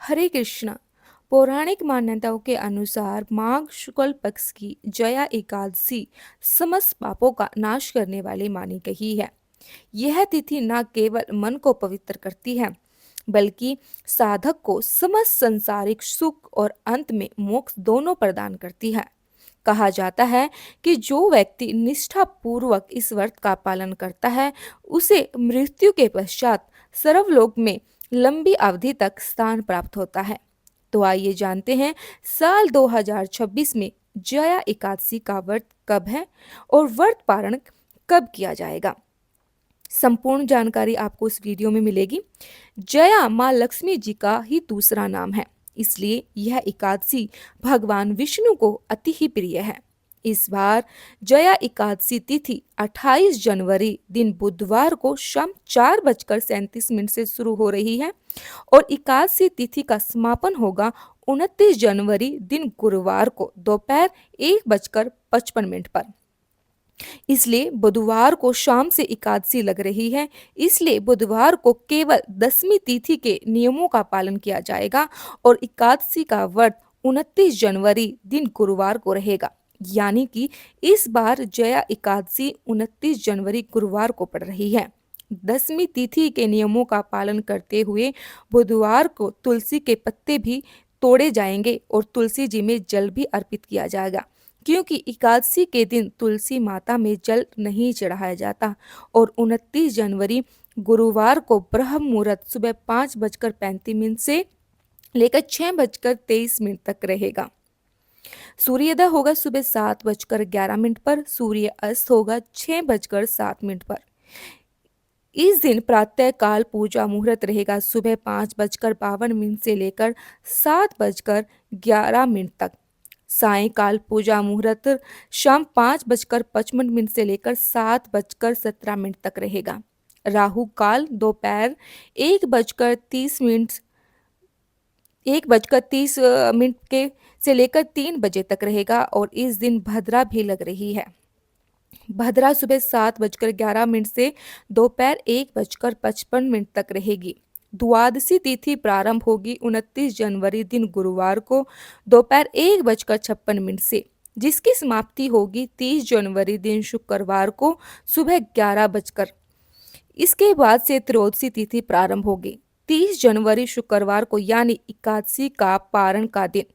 हरे कृष्णा। पौराणिक मान्यताओं के अनुसार माघ शुक्ल पक्ष की जया एकादशी समस्त पापों का नाश करने वाली मानी गई है। यह तिथि न केवल मन को पवित्र करती है, बल्कि साधक को समस्त संसारिक सुख और अंत में मोक्ष दोनों प्रदान करती है। कहा जाता है कि जो व्यक्ति निष्ठा पूर्वक इस व्रत का पालन करता है, उसे मृत्यु के पश्चात सर्वलोक में लंबी अवधि तक स्थान प्राप्त होता है। तो आइए जानते हैं साल 2026 में जया एकादशी का व्रत कब है और व्रत पारण कब किया जाएगा। संपूर्ण जानकारी आपको इस वीडियो में मिलेगी। जया माँ लक्ष्मी जी का ही दूसरा नाम है, इसलिए यह एकादशी भगवान विष्णु को अति ही प्रिय है। इस बार जया एकादशी तिथि 28 जनवरी दिन बुधवार को शाम 4:37 से शुरू हो रही है और एकादशी तिथि का समापन होगा 29 जनवरी दिन गुरुवार को दोपहर 1:55 पर। इसलिए बुधवार को शाम से एकादशी लग रही है, इसलिए बुधवार को केवल दसवीं तिथि के नियमों का पालन किया जाएगा और एकादशी का व्रत 29 जनवरी दिन गुरुवार को रहेगा। यानी कि इस बार जया एकादशी 29 जनवरी गुरुवार को पड़ रही है। दसवीं तिथि के नियमों का पालन करते हुए बुधवार को तुलसी के पत्ते भी तोड़े जाएंगे और तुलसी जी में जल भी अर्पित किया जाएगा, क्योंकि एकादशी के दिन तुलसी माता में जल नहीं चढ़ाया जाता। और 29 जनवरी गुरुवार को ब्रह्म मुहूर्त सुबह 5:35 से लेकर 6:23 तक रहेगा। सूर्योदय होगा सुबह 7:11 पर, सूर्य अस्त होगा 6:07 पर। इस दिन प्रातः काल पूजा मुहूर्त रहेगा सुबह 5:52 से लेकर 7:11 तक। सायंकाल पूजा मुहूर्त शाम 5:55 से लेकर 7:17 तक रहेगा। राहु काल दोपहर 1:30 के से लेकर 3 बजे तक रहेगा और इस दिन भद्रा भी लग रही है। भद्रा सुबह 7:11 से दोपहर 1:55 तक रहेगी। द्वादशी तिथि प्रारंभ होगी 29 जनवरी दिन गुरुवार को दोपहर 1:56 से, जिसकी समाप्ति होगी 30 जनवरी दिन शुक्रवार को सुबह 11 इसके बाद से त्रयोदशी तिथि प्रारंभ होगी 30 जनवरी शुक्रवार को, यानी एकादशी का पारण का दिन।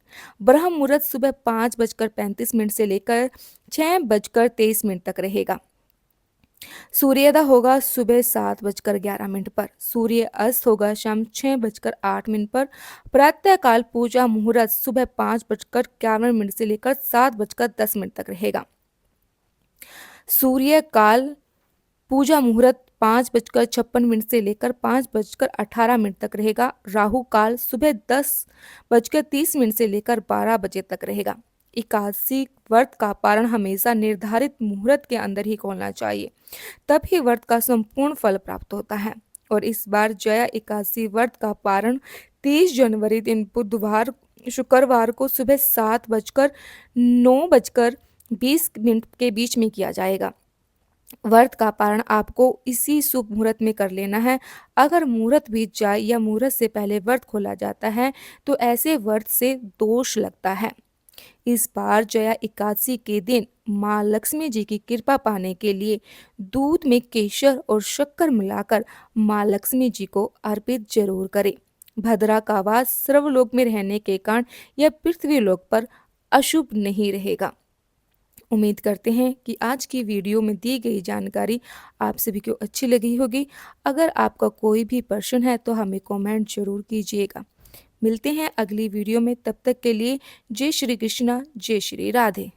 ब्रह्म मुहूर्त सुबह 5:35 से लेकर 6:23 तक रहेगा। सूर्योदय होगा सुबह 7:11 पर, सूर्य अस्त होगा शाम 6:08 पर। प्रातः काल पूजा मुहूर्त सुबह 5:51 से लेकर 7:10 तक रहेगा। सूर्य काल पूजा मुहूर्त 5:56 से लेकर 5:18 तक रहेगा। राहु काल सुबह 10:30 से लेकर 12 बजे तक रहेगा। एकादशी व्रत का पारण हमेशा निर्धारित मुहूर्त के अंदर ही खोलना चाहिए, तभी व्रत का संपूर्ण फल प्राप्त होता है। और इस बार जया एकादशी व्रत का पारण 30 जनवरी दिन बुधवार शुक्रवार को सुबह 7:09 के बीच में किया जाएगा। व्रत का पारण आपको इसी शुभ मुहूर्त में कर लेना है। अगर मुहूर्त बीत जाए या मुहूर्त से पहले व्रत खोला जाता है तो ऐसे व्रत से दोष लगता है। इस बार जया एकादशी के दिन माँ लक्ष्मी जी की कृपा पाने के लिए दूध में केसर और शक्कर मिलाकर माँ लक्ष्मी जी को अर्पित जरूर करें। भद्रा का वास सर्वलोक में रहने के कारण यह पृथ्वी लोक पर अशुभ नहीं रहेगा। उम्मीद करते हैं कि आज की वीडियो में दी गई जानकारी आप सभी को अच्छी लगी होगी। अगर आपका कोई भी प्रश्न है तो हमें कमेंट जरूर कीजिएगा। मिलते हैं अगली वीडियो में, तब तक के लिए जय श्री कृष्णा, जय श्री राधे।